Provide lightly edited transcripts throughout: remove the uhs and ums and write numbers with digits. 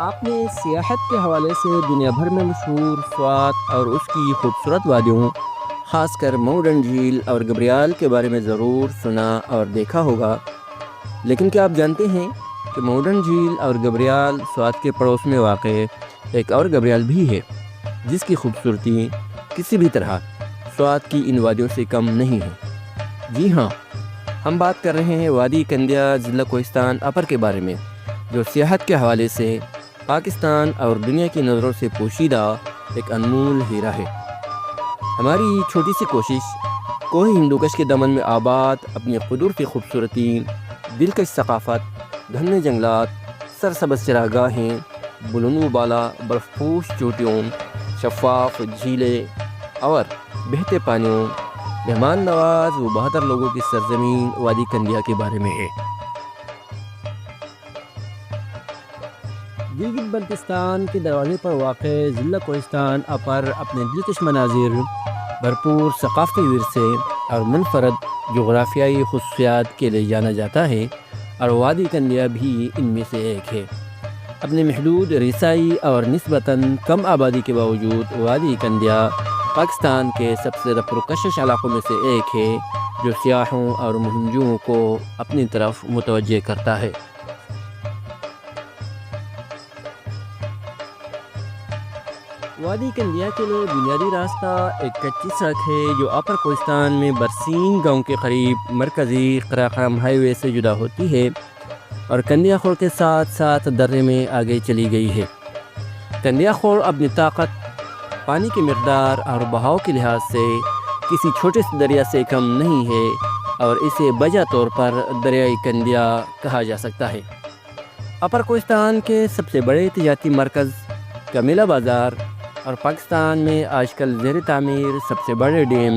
آپ نے سیاحت کے حوالے سے دنیا بھر میں مشہور سوات اور اس کی خوبصورت وادیوں، خاص کر مورن جھیل اور گبریال کے بارے میں ضرور سنا اور دیکھا ہوگا، لیکن کیا آپ جانتے ہیں کہ مورن جھیل اور گبریال سوات کے پڑوس میں واقع ایک اور گبریال بھی ہے، جس کی خوبصورتی کسی بھی طرح سوات کی ان وادیوں سے کم نہیں ہے؟ جی ہاں، ہم بات کر رہے ہیں وادی کندیا ضلع کوہستان اپر کے بارے میں، جو سیاحت کے حوالے سے پاکستان اور دنیا کی نظروں سے پوشیدہ ایک انمول ہیرا ہے۔ ہماری چھوٹی سی کوشش کوہ ہندوکش کے دمن میں آباد اپنی قدرتی خوبصورتی، دلکش ثقافت، گھنے جنگلات، سرسبز چراگاہیں، بلند و بالا برف پوش چوٹیوں، شفاف جھیلیں اور بہتے پانیوں، مہمان نواز و بہتر لوگوں کی سرزمین وادی کندیا کے بارے میں ہے۔ گلگت بلتستان کے دروازے پر واقع ضلع کوہستان اپر اپنے دلکش مناظر، بھرپور ثقافتی ورثے اور منفرد جغرافیائی خصوصیات کے لیے جانا جاتا ہے، اور وادی کندیا بھی ان میں سے ایک ہے۔ اپنے محدود رسائی اور نسبتاً کم آبادی کے باوجود وادی کندیا پاکستان کے سب سے پرکشش علاقوں میں سے ایک ہے، جو سیاحوں اور مہمجوؤں کو اپنی طرف متوجہ کرتا ہے۔ وادی کندیا کے لیے بنیادی راستہ ایک کچی سڑک ہے، جو اپر کوہستان میں برسین گاؤں کے قریب مرکزی قراقرم ہائی وے سے جدا ہوتی ہے اور کندیا خور کے ساتھ ساتھ درے میں آگے چلی گئی ہے۔ کندیا خور اپنی طاقت، پانی کی مقدار اور بہاؤ کے لحاظ سے کسی چھوٹے سے دریا سے کم نہیں ہے، اور اسے بجا طور پر دریائے کندیا کہا جا سکتا ہے۔ اپر کوہستان کے سب سے بڑے تجارتی مرکز کمیلا بازار اور پاکستان میں آج کل زیر تعمیر سب سے بڑے ڈیم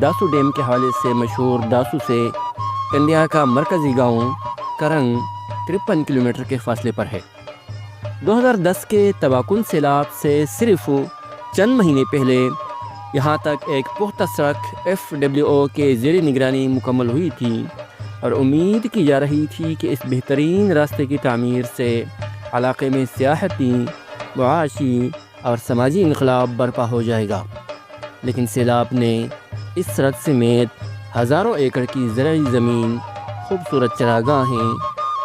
داسو ڈیم کے حوالے سے مشہور داسو سے کندیا کا مرکزی گاؤں کرنگ 53 کلومیٹر کے فاصلے پر ہے۔ 2010 کے تباکن سیلاب سے صرف چند مہینے پہلے یہاں تک ایک پختہ سڑک FWO کے زیر نگرانی مکمل ہوئی تھی، اور امید کی جا رہی تھی کہ اس بہترین راستے کی تعمیر سے علاقے میں سیاحتی، معاشی اور سماجی انقلاب برپا ہو جائے گا، لیکن سیلاب نے اس سڑک سمیت ہزاروں ایکڑ کی زرعی زمین، خوبصورت چراگاہیں،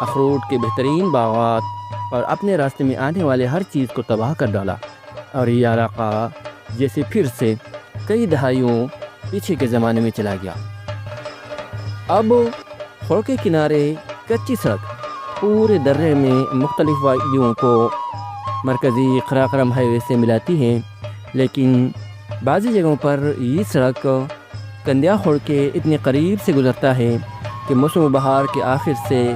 اخروٹ کے بہترین باغات اور اپنے راستے میں آنے والے ہر چیز کو تباہ کر ڈالا، اور یہ علاقہ جیسے پھر سے کئی دہائیوں پیچھے کے زمانے میں چلا گیا۔ اب خور کے کنارے کچی سڑک پورے درے میں مختلف وادیوں کو مرکزی قراقرم ہائی وے سے ملاتی ہے، لیکن بعضی جگہوں پر یہ سڑک کندیا خور کے اتنے قریب سے گزرتا ہے کہ موسم بہار کے آخر سے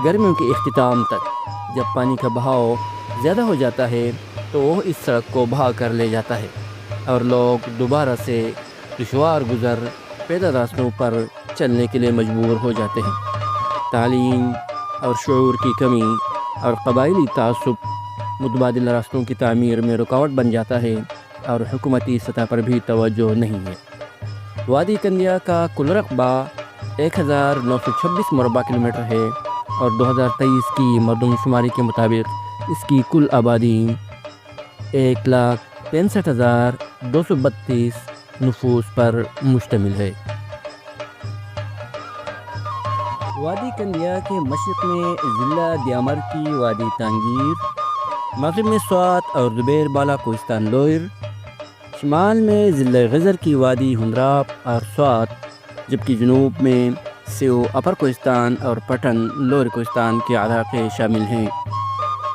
گرمیوں کے اختتام تک جب پانی کا بہاؤ زیادہ ہو جاتا ہے تو وہ اس سڑک کو بہا کر لے جاتا ہے، اور لوگ دوبارہ سے دشوار گزر پیدل راستوں پر چلنے کے لیے مجبور ہو جاتے ہیں۔ تعلیم اور شعور کی کمی اور قبائلی تعصب متبادل راستوں کی تعمیر میں رکاوٹ بن جاتا ہے، اور حکومتی سطح پر بھی توجہ نہیں ہے۔ وادی کندیا کا کل رقبہ 1926 مربع کلومیٹر ہے، اور 2023 کی مردم شماری کے مطابق اس کی کل آبادی 1,65,232 نفوس پر مشتمل ہے۔ وادی کندیا کے مشرق میں ضلع دیامر کی وادی تانگیر، مغرب میں سوات اور زبیر بالا کوہستان لوئر، شمال میں ضلع غزر کی وادی ہنراب اور سوات، جبکہ جنوب میں سیو اپر کوہستان اور پٹن لوئر کوہستان کے علاقے شامل ہیں۔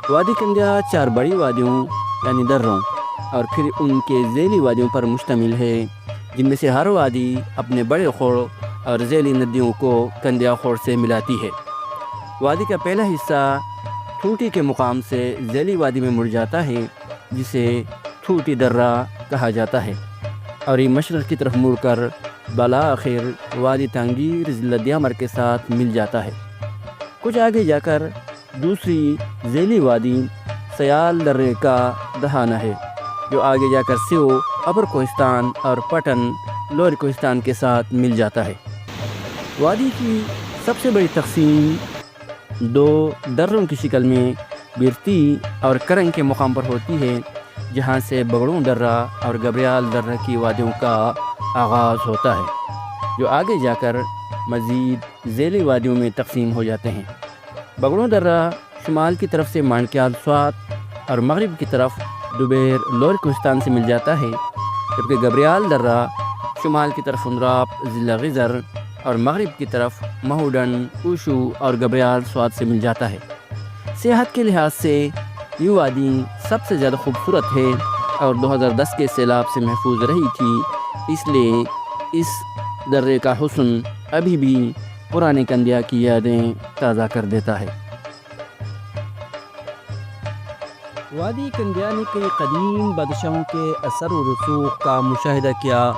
وادی کندیا 4 بڑی وادیوں یعنی دروں اور پھر ان کے ذیلی وادیوں پر مشتمل ہے، جن میں سے ہر وادی اپنے بڑے خور اور ذیلی ندیوں کو کندیا خور سے ملاتی ہے۔ وادی کا پہلا حصہ ٹھوٹی کے مقام سے ذیلی وادی میں مڑ جاتا ہے، جسے ٹھوٹی درہ کہا جاتا ہے، اور یہ مشرق کی طرف مڑ کر بالآخر وادی تانگیر ضلع دیامر کے ساتھ مل جاتا ہے۔ کچھ آگے جا کر دوسری ذیلی وادی سیال درے کا دہانہ ہے، جو آگے جا کر سیو اپر کوہستان اور پٹن لوئر کوہستان کے ساتھ مل جاتا ہے۔ وادی کی سب سے بڑی تقسیم دو دروں کی شکل میں بیرتی اور کرنگ کے مقام پر ہوتی ہے، جہاں سے بگڑوں درہ اور گبریال درہ کی وادیوں کا آغاز ہوتا ہے، جو آگے جا کر مزید ذیلی وادیوں میں تقسیم ہو جاتے ہیں۔ بگڑوں درہ شمال کی طرف سے مانکیال سوات اور مغرب کی طرف دوبیر لور کوہستان سے مل جاتا ہے، جبکہ گبریال درہ شمال کی طرف اندراب ضلع غزر اور مغرب کی طرف مہوڈن اوشو اور گبریال سوات سے مل جاتا ہے۔ سیاحت کے لحاظ سے یہ وادی سب سے زیادہ خوبصورت ہے اور 2010 کے سیلاب سے محفوظ رہی تھی، اس لیے اس درے کا حسن ابھی بھی پرانے کندیا کی یادیں تازہ کر دیتا ہے۔ وادی کندیا نے کئی قدیم بادشاہوں کے اثر و رسوخ کا مشاہدہ کیا،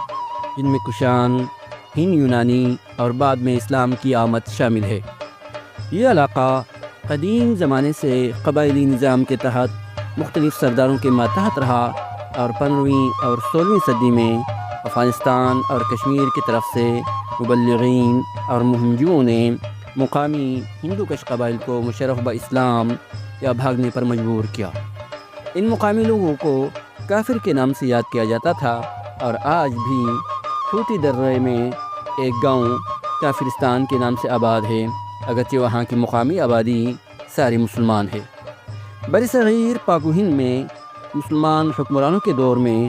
جن میں کشان، ہند یونانی اور بعد میں اسلام کی آمد شامل ہے۔ یہ علاقہ قدیم زمانے سے قبائلی نظام کے تحت مختلف سرداروں کے ماتحت رہا اور 15ویں اور 16ویں صدی میں افغانستان اور کشمیر کی طرف سے مبلغین اور مہمجوؤں نے مقامی ہندو کش قبائل کو مشرف اسلام یا بھاگنے پر مجبور کیا۔ ان مقامی لوگوں کو کافر کے نام سے یاد کیا جاتا تھا اور آج بھی چھوٹی درے میں ایک گاؤں کافرستان کے نام سے آباد ہے، اگرچہ وہاں کی مقامی آبادی ساری مسلمان ہے۔ برصغیر پاک و ہند میں مسلمان حکمرانوں کے دور میں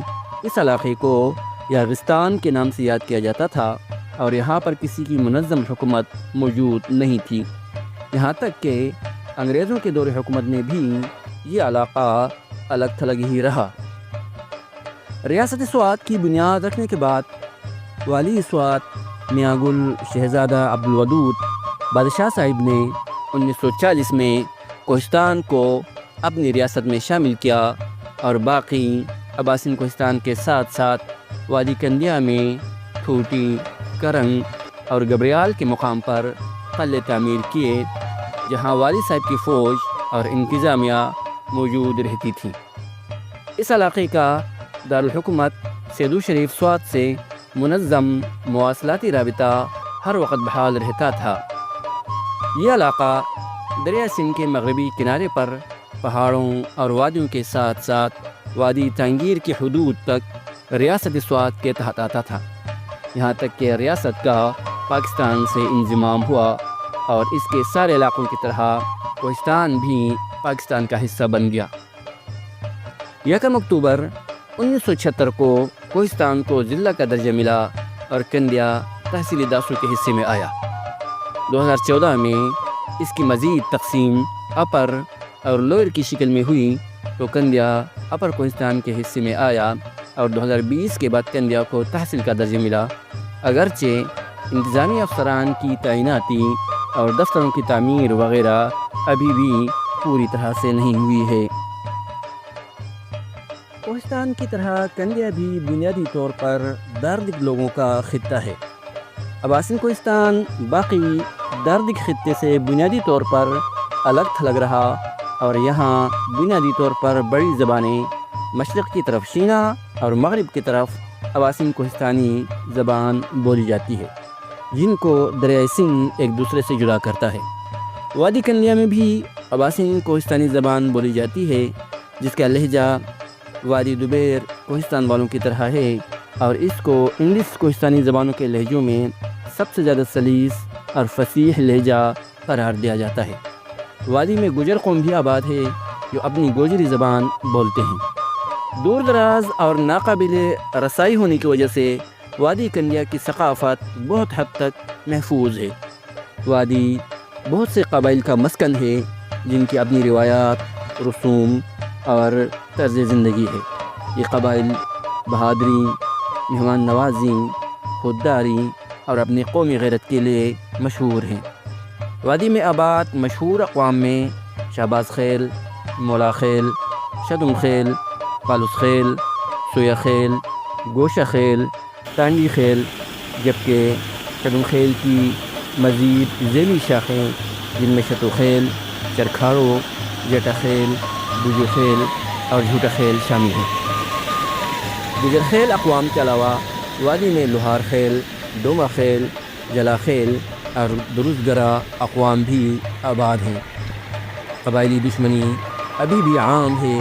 اس علاقے کو یاغستان کے نام سے یاد کیا جاتا تھا اور یہاں پر کسی کی منظم حکومت موجود نہیں تھی، یہاں تک کہ انگریزوں کے دور حکومت میں بھی یہ علاقہ الگ تھلگ ہی رہا۔ ریاست سوات کی بنیاد رکھنے کے بعد والی سوات میاں گل شہزادہ عبدالودود بادشاہ صاحب نے 1940 میں کوہستان کو اپنی ریاست میں شامل کیا اور باقی اباسین کوہستان کے ساتھ ساتھ وادی کندیا میں ٹھوٹی، کرنگ اور گبریال کے مقام پر قلعے تعمیر کیے، جہاں والی صاحب کی فوج اور انتظامیہ موجود رہتی تھی۔ اس علاقے کا دارالحکومت سیدو شریف سوات سے منظم مواصلاتی رابطہ ہر وقت بحال رہتا تھا۔ یہ علاقہ دریا سندھ کے مغربی کنارے پر پہاڑوں اور وادیوں کے ساتھ ساتھ وادی تانگیر کی حدود تک ریاست سوات کے تحت آتا تھا، یہاں تک کہ ریاست کا پاکستان سے انضمام ہوا اور اس کے سارے علاقوں کی طرح کوہستان بھی پاکستان کا حصہ بن گیا۔ 1 اکتوبر 1976 کو کوہستان کو ضلع کا درجہ ملا اور کندیا تحصیل داسو کے حصے میں آیا۔ 2014 میں اس کی مزید تقسیم اپر اور لوئر کی شکل میں ہوئی تو کندیا اپر کوہستان کے حصے میں آیا اور 2020 کے بعد کندیا کو تحصیل کا درجہ ملا، اگرچہ انتظامی افسران کی تعیناتی اور دفتروں کی تعمیر وغیرہ ابھی بھی پوری طرح سے نہیں ہوئی ہے۔ کوہستان کی طرح کندیا بھی بنیادی طور پر داردک لوگوں کا خطہ ہے۔ اباسین کوہستان باقی داردک خطے سے بنیادی طور پر الگ تھلگ رہا اور یہاں بنیادی طور پر بڑی زبانیں مشرق کی طرف شینا اور مغرب کی طرف اباسین کوہستانی زبان بولی جاتی ہے، جن کو دریائے سندھ ایک دوسرے سے جدا کرتا ہے۔ وادی کندیا میں بھی اباسین کوہستانی زبان بولی جاتی ہے، جس کا لہجہ وادی دوبیر کوہستان والوں کی طرح ہے اور اس کو انگلش کوہستانی زبانوں کے لہجوں میں سب سے زیادہ سلیس اور فصیح لہجہ قرار دیا جاتا ہے۔ وادی میں گوجر قوم بھی آباد ہے جو اپنی گوجری زبان بولتے ہیں۔ دور دراز اور ناقابل رسائی ہونے کی وجہ سے وادی کندیا کی ثقافت بہت حد تک محفوظ ہے۔ وادی بہت سے قبائل کا مسکن ہے جن کی اپنی روایات، رسوم اور طرز زندگی ہے۔ یہ قبائل بہادری، مہمان نوازی، خودداری اور اپنی قومی غیرت کے لیے مشہور ہیں۔ وادی میں آباد مشہور اقوام میں شہباز خیل، مولا خیل، شدم خیل، پالوس خیل، سویا خیل، گوشہ خیل، ٹانڈی خیل، جبکہ شدم خیل کی مزید ذیلی شاخیں جن میں شتو خیل، چرکھاڑو، جٹا خیل، بجو خیل اور جھوٹا خیل شامل ہیں۔ گجر خیل اقوام کے علاوہ وادی میں لوہار خیل، ڈوما خیل، جلا خیل، اور درست گرا اقوام بھی آباد ہیں۔ قبائلی دشمنی ابھی بھی عام ہے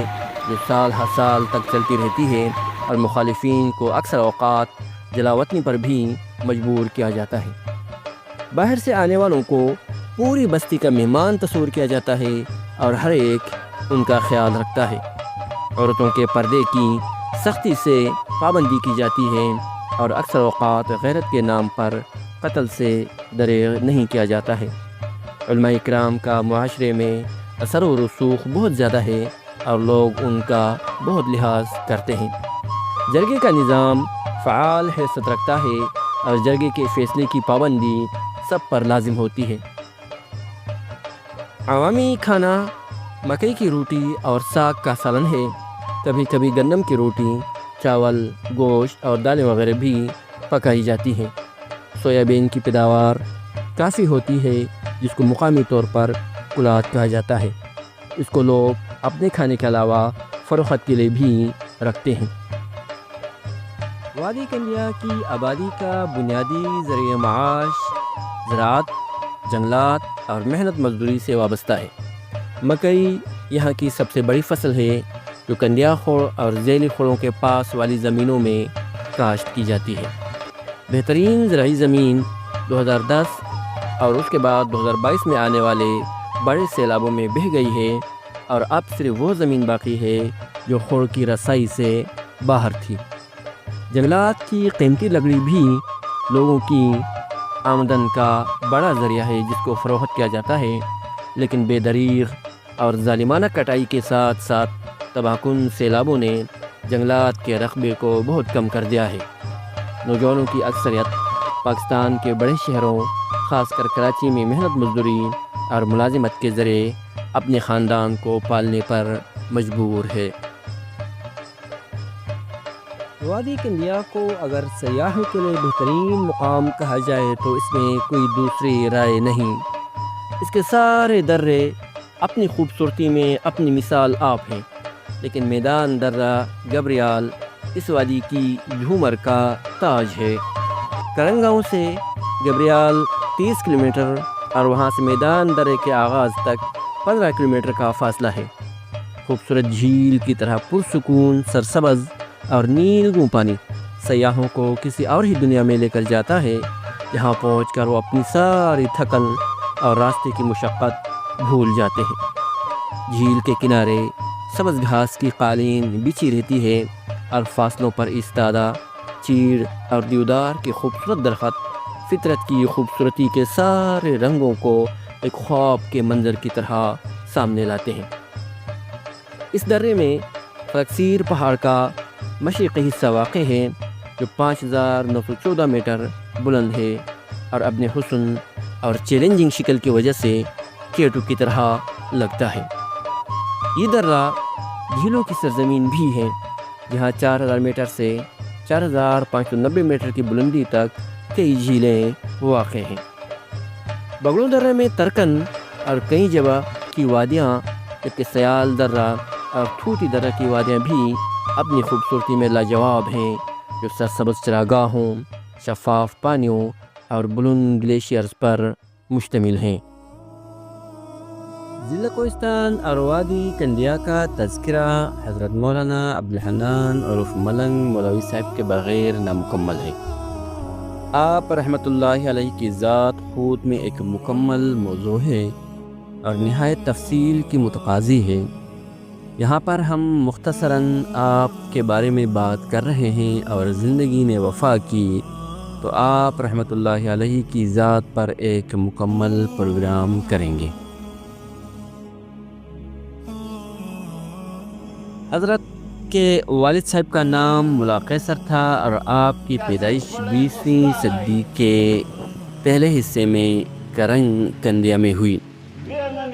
جو سال ہر سال تک چلتی رہتی ہے، اور مخالفین کو اکثر اوقات جلاوطنی پر بھی مجبور کیا جاتا ہے۔ باہر سے آنے والوں کو پوری بستی کا مہمان تصور کیا جاتا ہے اور ہر ایک ان کا خیال رکھتا ہے۔ عورتوں کے پردے کی سختی سے پابندی کی جاتی ہے اور اکثر اوقات غیرت کے نام پر قتل سے دریغ نہیں کیا جاتا ہے۔ علماء کرام کا معاشرے میں اثر و رسوخ بہت زیادہ ہے اور لوگ ان کا بہت لحاظ کرتے ہیں۔ جرگے کا نظام فعال حیثیت رکھتا ہے اور جرگے کے فیصلے کی پابندی سب پر لازم ہوتی ہے۔ عوامی کھانا مکئی کی روٹی اور ساگ کا سالن ہے۔ کبھی کبھی گندم کی روٹی، چاول، گوشت اور دالیں وغیرہ بھی پکائی جاتی ہیں۔ سویابین کی پیداوار کافی ہوتی ہے جس کو مقامی طور پر کلات کہا جاتا ہے۔ اس کو لوگ اپنے کھانے کے علاوہ فروخت کے لیے بھی رکھتے ہیں۔ وادی کندیا کی آبادی کا بنیادی ذریعہ معاش زراعت، جنگلات اور محنت مزدوری سے وابستہ ہے۔ مکئی یہاں کی سب سے بڑی فصل ہے جو کندیا خوڑ اور ذیلی خوڑوں کے پاس والی زمینوں میں کاشت کی جاتی ہے۔ بہترین زرعی زمین 2010 اور اس کے بعد 2022 میں آنے والے بڑے سیلابوں میں بہہ گئی ہے، اور اب صرف وہ زمین باقی ہے جو خوڑ کی رسائی سے باہر تھی۔ جنگلات کی قیمتی لکڑی بھی لوگوں کی آمدن کا بڑا ذریعہ ہے جس کو فروخت کیا جاتا ہے، لیکن بے دریغ اور ظالمانہ کٹائی کے ساتھ ساتھ تباہ کن سیلابوں نے جنگلات کے رقبے کو بہت کم کر دیا ہے۔ نوجوانوں کی اکثریت پاکستان کے بڑے شہروں خاص کر کراچی میں محنت مزدوری اور ملازمت کے ذریعے اپنے خاندان کو پالنے پر مجبور ہے۔ وادی کندیا کو اگر سیاحوں کے لیے بہترین مقام کہا جائے تو اس میں کوئی دوسری رائے نہیں۔ اس کے سارے درے اپنی خوبصورتی میں اپنی مثال آپ ہیں، لیکن میدان درہ گبریال اس وادی کی جھومر کا تاج ہے۔ کرنگ گاؤں سے گبریال 30 کلومیٹر اور وہاں سے میدان درے کے آغاز تک 15 کلومیٹر کا فاصلہ ہے۔ خوبصورت جھیل کی طرح پرسکون سرسبز اور نیلگوں پانی سیاحوں کو کسی اور ہی دنیا میں لے کر جاتا ہے، جہاں پہنچ کر وہ اپنی ساری تھکن اور راستے کی مشقت بھول جاتے ہیں۔ جھیل کے کنارے سبز گھاس کی قالین بچھی رہتی ہے اور فاصلوں پر ایستادہ چیڑ اور دیودار کے خوبصورت درخت فطرت کی خوبصورتی کے سارے رنگوں کو ایک خواب کے منظر کی طرح سامنے لاتے ہیں۔ اس درے میں فلکسیر پہاڑ کا مشرقی حصہ واقع ہے جو 5914 میٹر بلند ہے اور اپنے حسن اور چیلنجنگ شکل کی وجہ سے کیٹو کی طرح لگتا ہے۔ یہ درہ جھیلوں کی سرزمین بھی ہے جہاں 4000 میٹر سے 4590 میٹر کی بلندی تک کئی جھیلیں واقع ہیں۔ بگڑوں درہ میں ترکن اور کئی جگہ کی وادیاں، جبکہ سیال درہ اور تھوتی درہ کی وادیاں بھی اپنی خوبصورتی میں لاجواب ہیں جو سرسبز چراگاہوں، شفاف پانیوں اور بلند گلیشیئرز پر مشتمل ہیں۔ ضلع کوہستان اور وادی کندیا کا تذکرہ حضرت مولانا عبدالحنان عرف ملنگ مولوی صاحب کے بغیر نامکمل ہے۔ آپ رحمۃ اللہ علیہ کی ذات خود میں ایک مکمل موضوع ہے اور نہایت تفصیل کی متقاضی ہے۔ یہاں پر ہم مختصراً آپ کے بارے میں بات کر رہے ہیں اور زندگی نے وفا کی تو آپ رحمۃ اللہ علیہ کی ذات پر ایک مکمل پروگرام کریں گے۔ حضرت کے والد صاحب کا نام ملا قیصر تھا اور آپ کی پیدائش 20ویں صدی کے پہلے حصے میں کرنگ کندیا میں ہوئی۔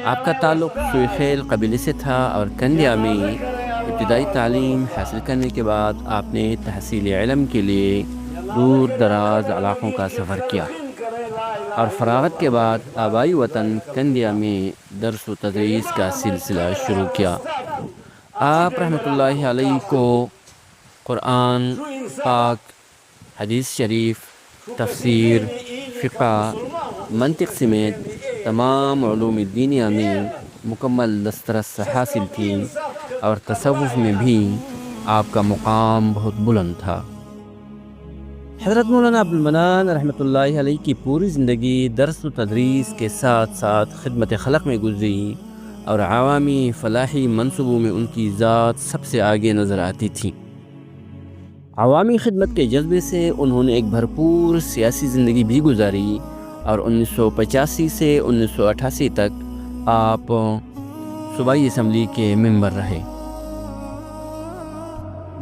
آپ کا تعلق سویخیل قبیلے سے تھا اور کندیا میں ابتدائی تعلیم حاصل کرنے کے بعد آپ نے تحصیل علم کے لیے دور دراز علاقوں کا سفر کیا اور فراغت کے بعد آبائی وطن کندیا میں درس و تدریس کا سلسلہ شروع کیا۔ آپ رحمۃ اللہ علیہ کو قرآن پاک، حدیث شریف، تفسیر، فقہ، منطق سمیت تمام علوم دینیا میں مکمل دسترس حاصل تھی اور تصوف میں بھی آپ کا مقام بہت بلند تھا۔ حضرت مولانا عبد المنان رحمۃ اللہ علیہ کی پوری زندگی درس و تدریس کے ساتھ ساتھ خدمت خلق میں گزری اور عوامی فلاحی منصوبوں میں ان کی ذات سب سے آگے نظر آتی تھی۔ عوامی خدمت کے جذبے سے انہوں نے ایک بھرپور سیاسی زندگی بھی گزاری اور 1985 سے 1988 تک آپ صوبائی اسمبلی کے ممبر رہے۔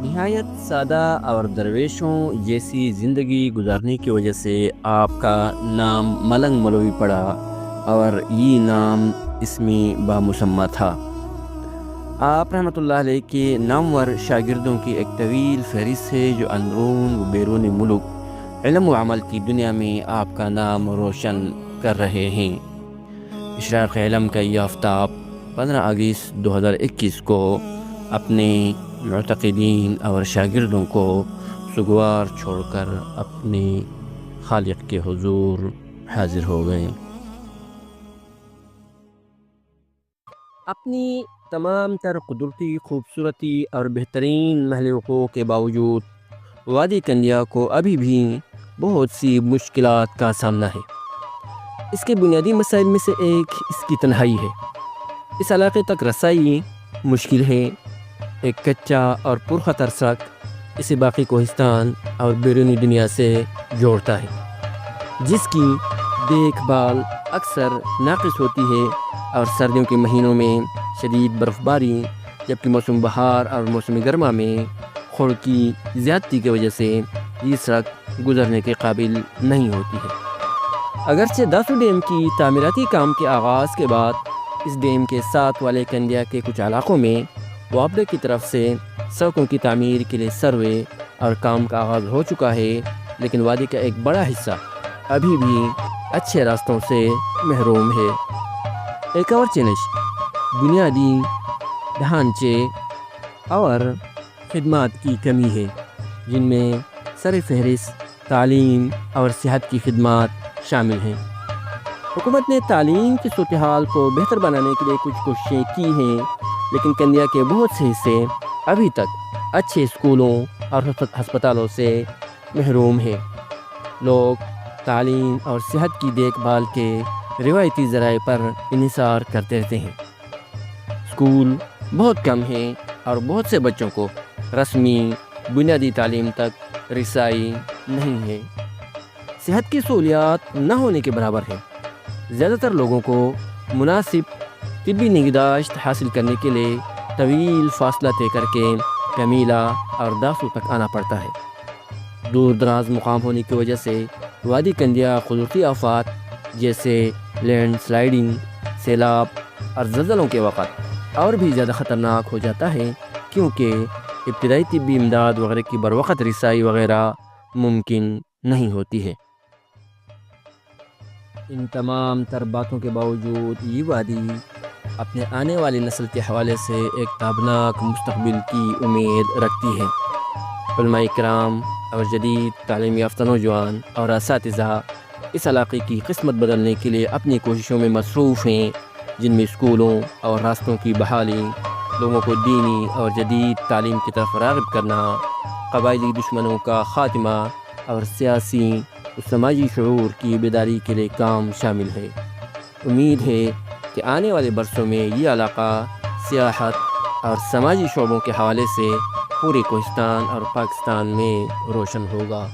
نہایت سادہ اور درویشوں جیسی زندگی گزارنے کی وجہ سے آپ کا نام ملنگ ملوی پڑا اور یہ نام اسمی بامسمہ تھا۔ آپ رحمۃ اللہ علیہ کے نامور شاگردوں کی ایک طویل فہرست ہے جو اندرون و بیرون ملک علم و عمل کی دنیا میں آپ کا نام روشن کر رہے ہیں۔ اشراق علم کا یہ آفتاب 15 اگست 2021 کو اپنے معتقدین اور شاگردوں کو سگوار چھوڑ کر اپنے خالق کے حضور حاضر ہو گئے۔ اپنی تمام تر قدرتی خوبصورتی اور بہترین محل وقوع کے باوجود وادی کنڈیا کو ابھی بھی بہت سی مشکلات کا سامنا ہے۔ اس کے بنیادی مسائل میں سے ایک اس کی تنہائی ہے۔ اس علاقے تک رسائی مشکل ہے۔ ایک کچا اور پرخطر سڑک اسے باقی کوہستان اور بیرونی دنیا سے جوڑتا ہے، جس کی دیکھ بھال اکثر ناقص ہوتی ہے اور سردیوں کے مہینوں میں شدید برف باری، جبکہ موسم بہار اور موسم گرما میں خڑ کی زیادتی کی وجہ سے یہ سڑک گزرنے کے قابل نہیں ہوتی ہے۔ اگرچہ داسو ڈیم کی تعمیراتی کام کے آغاز کے بعد اس ڈیم کے ساتھ والے کنڈیا کے کچھ علاقوں میں وابڈے کی طرف سے سڑکوں کی تعمیر کے لیے سروے اور کام کا آغاز ہو چکا ہے، لیکن وادی کا ایک بڑا حصہ ابھی بھی اچھے راستوں سے محروم ہے۔ ایک اور چیلنج بنیادی ڈھانچے اور خدمات کی کمی ہے، جن میں سر فہرست تعلیم اور صحت کی خدمات شامل ہیں۔ حکومت نے تعلیم کی صورتحال کو بہتر بنانے کے لیے کچھ کوششیں کی ہیں، لیکن کنڈیا کے بہت سے حصے ابھی تک اچھے اسکولوں اور ہسپتالوں سے محروم ہیں۔ لوگ تعلیم اور صحت کی دیکھ بھال کے روایتی ذرائع پر انحصار کرتے رہتے ہیں۔ اسکول بہت کم ہیں اور بہت سے بچوں کو رسمی بنیادی تعلیم تک رسائی نہیں ہے۔ صحت کی سہولیات نہ ہونے کے برابر ہے۔ زیادہ تر لوگوں کو مناسب طبی نگہداشت حاصل کرنے کے لیے طویل فاصلہ طے کر کے کمیلا اور داسو تک آنا پڑتا ہے۔ دور دراز مقام ہونے کی وجہ سے وادی کنڈیا قدرتی آفات جیسے لینڈ سلائیڈنگ، سیلاب اور زلزلوں کے وقت اور بھی زیادہ خطرناک ہو جاتا ہے، کیونکہ ابتدائی طبی امداد وغیرہ کی بروقت رسائی وغیرہ ممکن نہیں ہوتی ہے۔ ان تمام تر باتوں کے باوجود یہ وادی اپنے آنے والی نسل کے حوالے سے ایک تابناک مستقبل کی امید رکھتی ہے۔ علماء کرام اور جدید تعلیم یافتہ نوجوان اور اساتذہ اس علاقے کی قسمت بدلنے کے لیے اپنی کوششوں میں مصروف ہیں، جن میں اسکولوں اور راستوں کی بحالی، لوگوں کو دینی اور جدید تعلیم کی طرف راغب کرنا، قبائلی دشمنوں کا خاتمہ اور سیاسی و سماجی شعور کی بیداری کے لیے کام شامل ہے۔ امید ہے کہ آنے والے برسوں میں یہ علاقہ سیاحت اور سماجی شعبوں کے حوالے سے پورے کوہستان اور پاکستان میں روشن ہوگا۔